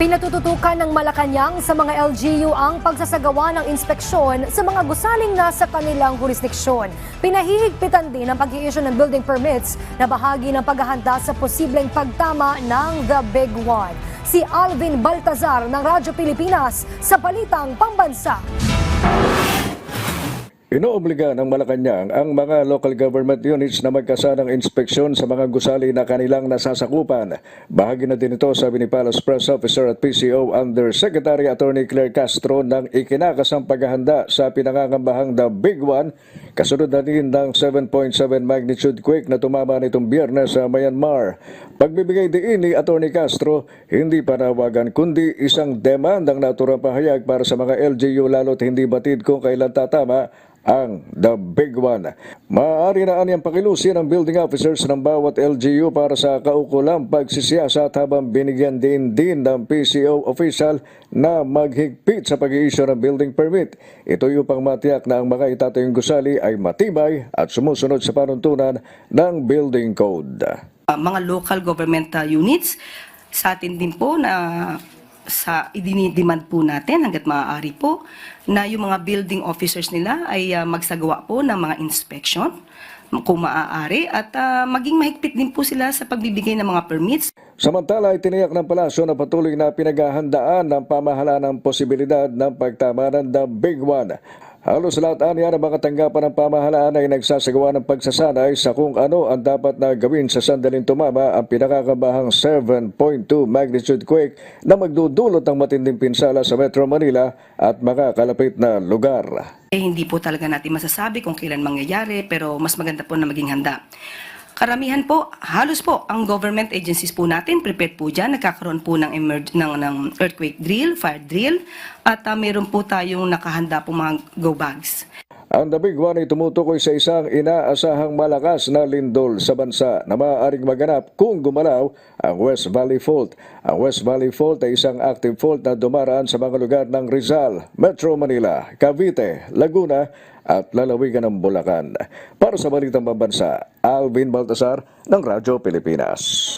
Pinatututukan ng Malacanang sa mga LGU ang pagsasagawa ng inspeksyon sa mga gusaling nasa kanilang jurisdiksyon. Pinahihigpitan din ang pag-i-issue ng building permits na bahagi ng paghahanda sa posibleng pagtama ng The Big One. Si Alvin Baltazar ng Radyo Pilipinas sa Balitang Pambansa. Inoobliga ng Malacanang ang mga local government units na magkasa ng inspeksyon sa mga gusali na kanilang nasasakupan. Bahagi na din ito, sabi ni Palace Press Officer at PCO Undersecretary Attorney Claire Castro ng ikinakasang paghahanda sa pinangangambahang The Big One, kasunod na din ng 7.7 magnitude quake na tumama nitong Biyernes sa Myanmar. Pagbibigay din ni Attorney Castro, hindi panawagan kundi isang demandang naturang pahayag para sa mga LGU lalo't hindi batid kung kailan tatama ang The Big One. Maaari na anyang pakilusin ang building officers ng bawat LGU para sa kaukulang pagsisiyasat habang binigyan din ng PCO official na maghigpit sa pag-i-issue ng building permit. Ito upang matiyak na ang mga itatayong gusali ay matibay at sumusunod sa panuntunan ng building code. Mga local government units, sa atin din po na idinidemand po natin hanggat maaari po na yung mga building officers nila ay magsagawa po ng mga inspection kung maaari at maging mahigpit din po sila sa pagbibigay ng mga permits. Samantala, itiniyak ng palasyo na patuloy na pinaghahandaan ng pamahalaan ng posibilidad ng pagtama ng The Big One. Halos lahat aniya ng mga tanggapan ng pamahalaan ay nagsasagawa ng pagsasanay sa kung ano ang dapat na gawin sa sandaling tumama ang pinakakabahang 7.2 magnitude quake na magdudulot ng matinding pinsala sa Metro Manila at mga kalapit na lugar. Hindi po talaga natin masasabi kung kailan mangyayari, pero mas maganda po na maging handa. Karamihan po, halos po, ang government agencies po natin, prepared po dyan, nagkakaroon po ng earthquake drill, fire drill, at meron po tayong nakahanda po mga go bags. Ang The Big One ay tumutukoy sa isang inaasahang malakas na lindol sa bansa na maaaring maganap kung gumalaw ang West Valley Fault. Ang West Valley Fault ay isang active fault na dumaraan sa mga lugar ng Rizal, Metro Manila, Cavite, Laguna at lalawigan ng Bulacan. Para sa Balitang Pambansa, Alvin Baltazar ng Radyo Pilipinas.